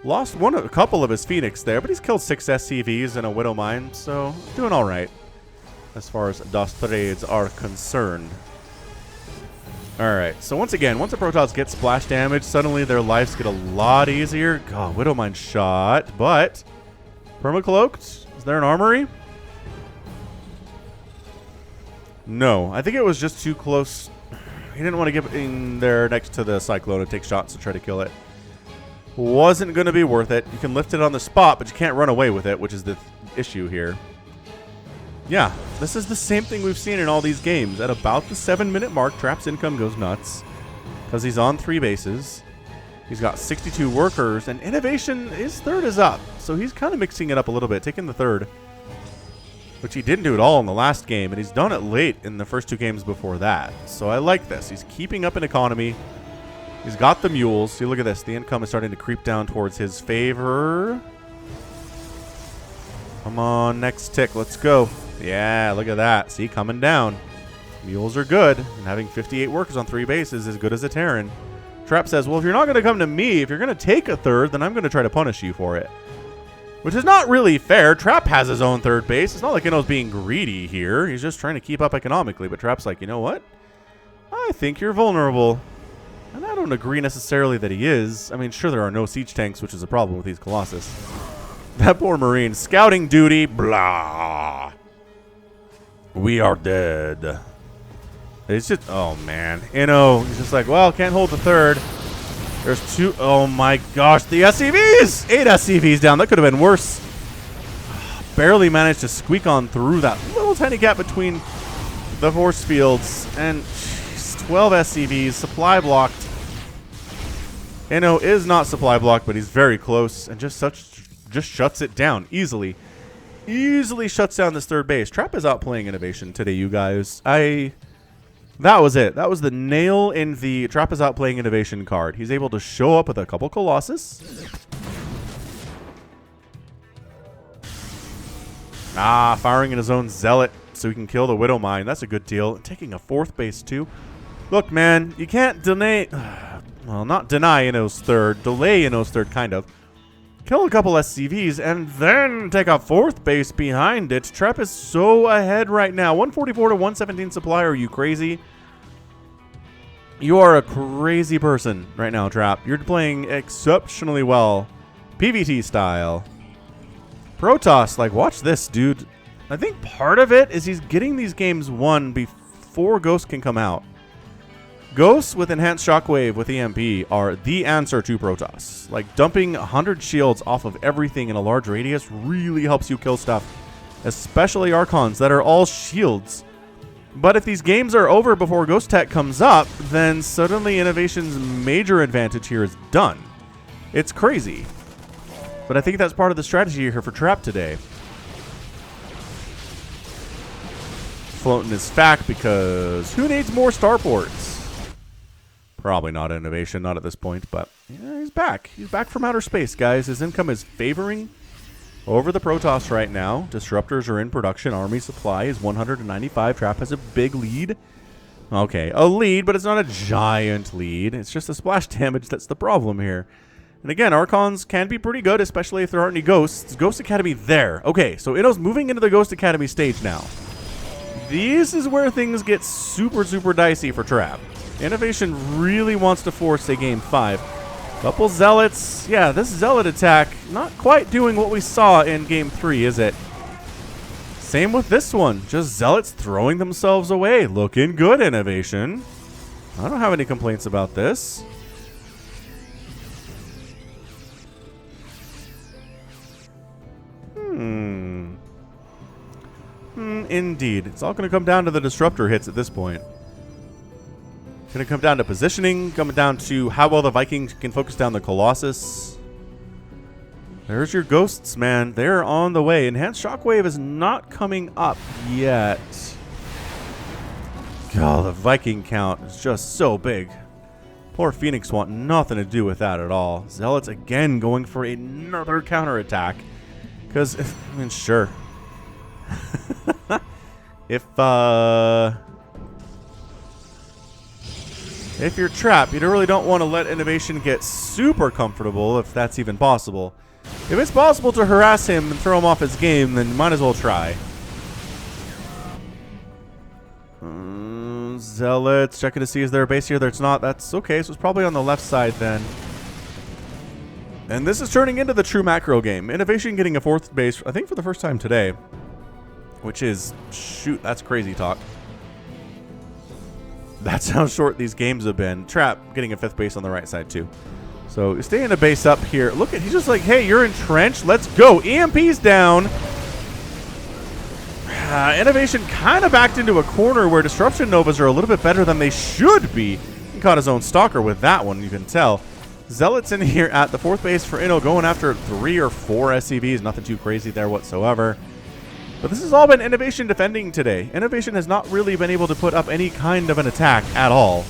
Lost a couple of his Phoenix there, but he's killed 6 SCVs and a Widowmine, so doing all right as far as DOS trades are concerned. All right, so once again, once the Protoss get splash damage, suddenly their lives get a lot easier. God, Widowmine shot, but permacloaked. Is there an armory? No, I think it was just too close. He didn't want to get in there next to the Cyclone and take shots to try to kill it. Wasn't going to be worth it. You can lift it on the spot, but you can't run away with it, which is the issue here. Yeah, this is the same thing we've seen in all these games. At about the 7-minute mark, Trap's income goes nuts because he's on 3 bases. He's got 62 workers, and INnoVation, his third is up. So he's kind of mixing it up a little bit, taking the third, which he didn't do at all in the last game, and he's done it late in the first 2 games before that. So I like this. He's keeping up an economy. He's got the mules. See, look at this. The income is starting to creep down towards his favor. Come on, next tick. Let's go. Yeah, look at that. See, coming down. Mules are good, and having 58 workers on 3 bases is good as a Terran. Trap says, well, if you're not going to come to me, if you're going to take a third, then I'm going to try to punish you for it. Which is not really fair. Trap has his own third base. It's not like Inno's being greedy here. He's just trying to keep up economically. But Trap's like, you know what? I think you're vulnerable. And I don't agree necessarily that he is. I mean, sure, there are no siege tanks, which is a problem with these Colossus. That poor Marine. Scouting duty. Blah. We are dead. It's just, oh, man. Inno, he's just like, well, can't hold the third. There's 2. Oh, my gosh. The SCVs. 8 SCVs down. That could have been worse. Barely managed to squeak on through that little tiny gap between the force fields. And geez, 12 SCVs. Supply blocked. Inno is not supply blocked, but he's very close. And just shuts it down easily. Easily shuts down this third base. Trap is outplaying INnoVation today, you guys. That was it. That was the nail in the Trap is outplaying INnoVation card. He's able to show up with a couple Colossus. Firing in his own Zealot so he can kill the Widowmine. That's a good deal. Taking a 4th base, too. Look, man, you can't deny... Well, not deny Inno's third, delay Inno's third, kind of. Kill a couple SCVs, and then take a fourth base behind it. Trap is so ahead right now. 144 to 117 supply. Are you crazy? You are a crazy person right now, Trap. You're playing exceptionally well. PvT style. Protoss, like, watch this, dude. I think part of it is he's getting these games won before Ghost can come out. Ghosts with Enhanced Shockwave with EMP are the answer to Protoss. Like, dumping 100 shields off of everything in a large radius really helps you kill stuff. Especially Archons that are all shields. But if these games are over before Ghost Tech comes up, then suddenly INnoVation's major advantage here is done. It's crazy. But I think that's part of the strategy here for Trap today. Floating his fact because who needs more starports? Probably not INnoVation, not at this point, but yeah, he's back. He's back from outer space, guys. His income is favoring over the Protoss right now. Disruptors are in production. Army supply is 195. Trap has a big lead. Okay, a lead, but it's not a giant lead. It's just the splash damage that's the problem here. And again, Archons can be pretty good, especially if there aren't any Ghosts. Ghost Academy there. Okay, so Inno's moving into the Ghost Academy stage now. This is where things get super, super dicey for Trap. INnoVation really wants to force a game 5. Couple Zealots. Yeah, this Zealot attack not quite doing what we saw in game 3, is it? Same with this one. Just Zealots throwing themselves away. Looking good, INnoVation. I don't have any complaints about this. Indeed. It's all going to come down to the disruptor hits at this point. Going to come down to positioning, coming down to how well the Vikings can focus down the Colossus. There's your Ghosts, man. They're on the way. Enhanced Shockwave is not coming up yet. God, the Viking count is just so big. Poor Phoenix want nothing to do with that at all. Zealots again going for another counterattack. Because, I mean, sure. If you're Trap, you really don't want to let INnoVation get super comfortable, if that's even possible. If it's possible to harass him and throw him off his game, then you might as well try. Zealots, checking to see is there a base here. There's not. That's okay, so it's probably on the left side then. And this is turning into the true macro game. INnoVation getting a fourth base, I think for the first time today. Which is, shoot, that's crazy talk. That's how short these games have been. Trap getting a fifth base on the right side too. So staying a base up here. Look at, he's just like, hey, you're entrenched. Let's go. EMP's down. INnoVation kind of backed into a corner where Disruption Novas are a little bit better than they should be. He caught his own stalker with that one, you can tell. Zealots in here at the fourth base for Inno, going after 3 or 4 SCVs. Nothing too crazy there whatsoever. But this has all been INnoVation defending today. INnoVation has not really been able to put up any kind of an attack at all.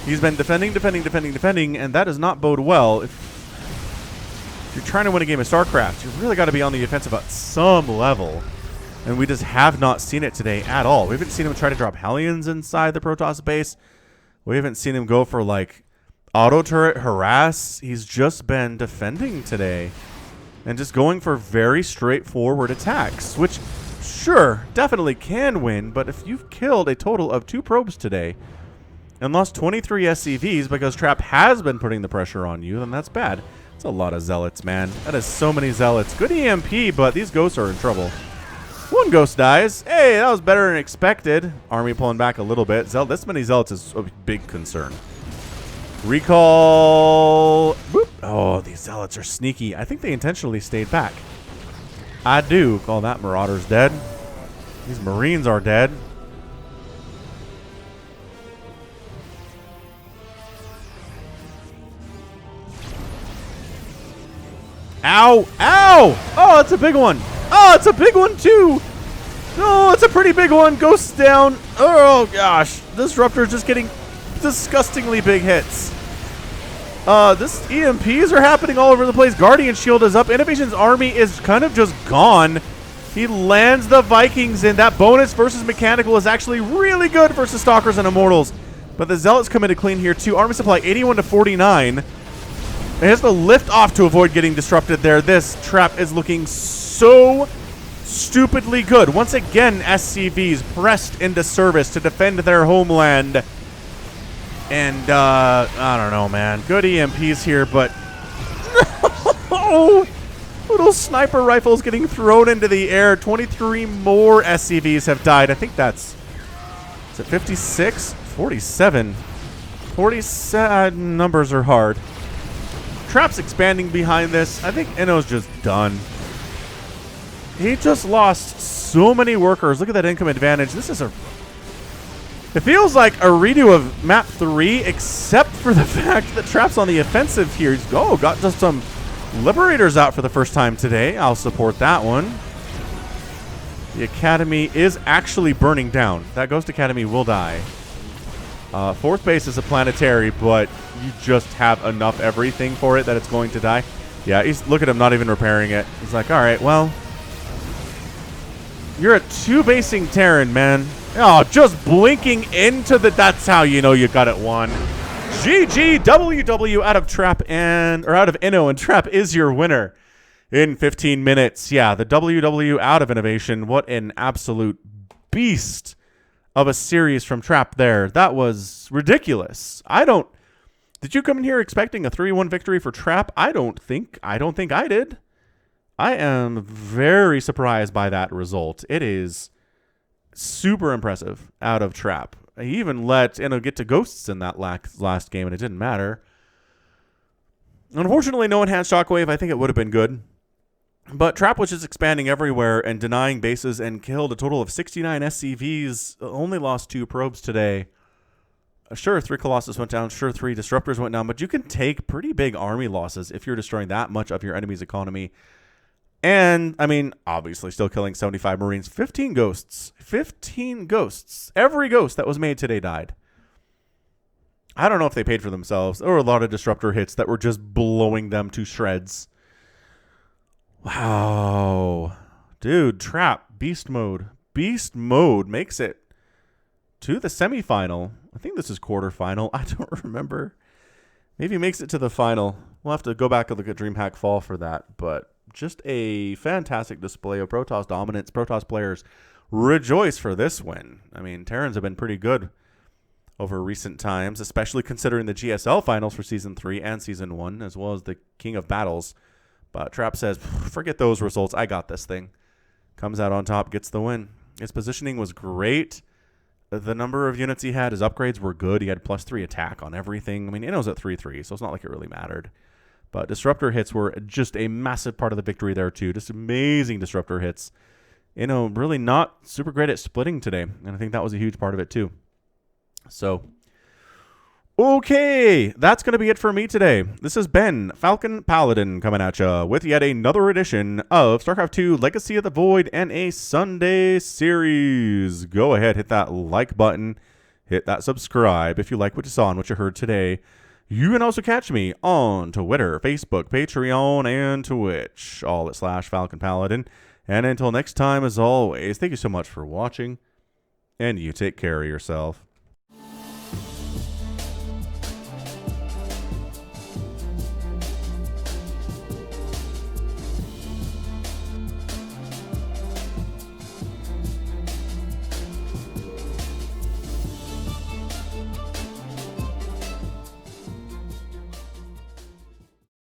He's been defending, and that does not bode well. If you're trying to win a game of StarCraft, you've really got to be on the offensive at some level. And we just have not seen it today at all. We haven't seen him try to drop Hellions inside the Protoss base. We haven't seen him go for, like, auto turret harass. He's just been defending today. And just going for very straightforward attacks, which, sure, definitely can win, but if you've killed a total of 2 probes today and lost 23 SCVs because Trap has been putting the pressure on you, then that's bad. It's a lot of Zealots, man. That is so many Zealots. Good EMP, but these Ghosts are in trouble. 1 Ghost dies. Hey, that was better than expected. Army pulling back a little bit. This many Zealots is a big concern. Recall. Boop. Oh, these Zealots are sneaky. I think they intentionally stayed back. I do call that Marauder's dead. These Marines are dead. Ow! Ow! Oh, it's a big one. Oh, it's a big one too. Oh, it's a pretty big one. Ghosts down. Oh gosh, Disruptor's just getting disgustingly big hits. This EMPs are happening all over the place. Guardian Shield is up. INnoVation's army is kind of just gone. He lands the Vikings in. That bonus versus mechanical is actually really good versus Stalkers and Immortals. But the Zealots come into clean here too. Army supply 81 to 49. It has to lift off to avoid getting disrupted there. This trap is looking so stupidly good. Once again, SCVs pressed into service to defend their homeland. And, I don't know, man. Good EMPs here, but... no! Little sniper rifles getting thrown into the air. 23 more SCVs have died. I think that's... Is it 56? 47. 47 numbers are hard. Trap's expanding behind this. I think Inno's just done. He just lost so many workers. Look at that income advantage. This is a... It feels like a redo of map 3, except for the fact that Trap's on the offensive here. He's got just some Liberators out for the first time today. I'll support that one. The Academy is actually burning down. That Ghost Academy will die. Fourth base is a planetary, but you just have enough everything for it that it's going to die. Yeah, look at him not even repairing it. He's like, all right, well, you're a 2-basing Terran, man. Oh, just blinking into the... That's how you know you got it won. GG, WW out of Trap out of Inno, and Trap is your winner in 15 minutes. Yeah, the WW out of INnoVation. What an absolute beast of a series from Trap there. That was ridiculous. Did you come in here expecting a 3-1 victory for Trap? I don't think I did. I am very surprised by that result. It is super impressive out of Trap. He even let Inno get to Ghosts in that last game, and it didn't matter. Unfortunately, no enhanced Shockwave. I think it would have been good. But Trap was just expanding everywhere and denying bases and killed a total of 69 SCVs. Only lost 2 probes today. Sure, 3 Colossus went down. Sure, 3 Disruptors went down. But you can take pretty big army losses if you're destroying that much of your enemy's economy. And, I mean, obviously still killing 75 Marines. 15 Ghosts. 15 Ghosts. Every Ghost that was made today died. I don't know if they paid for themselves. There were a lot of Disruptor hits that were just blowing them to shreds. Wow. Dude, Trap. Beast mode. Beast mode makes it to the semifinal. I think this is quarterfinal. I don't remember. Maybe makes it to the final. We'll have to go back and look at Dreamhack Fall for that. But just a fantastic display of Protoss dominance. Protoss players rejoice for this win. I mean, Terrans have been pretty good over recent times, especially considering the GSL finals for Season 3 and Season 1, as well as the King of Battles. But Trap says, forget those results. I got this thing. Comes out on top, gets the win. His positioning was great. The number of units he had, his upgrades were good. He had +3 attack on everything. I mean, Inno's at 3-3, so it's not like it really mattered. But Disruptor hits were just a massive part of the victory there, too. Just amazing Disruptor hits. Inno really not super great at splitting today, and I think that was a huge part of it, too. So, okay, that's going to be it for me today. This has been Falcon Paladin coming at you with yet another edition of StarCraft 2 Legacy of the Void and a Sunday series. Go ahead, hit that like button, hit that subscribe if you like what you saw and what you heard today. You can also catch me on Twitter, Facebook, Patreon, and Twitch, all at /Falcon Paladin. And until next time, as always, thank you so much for watching, and you take care of yourself.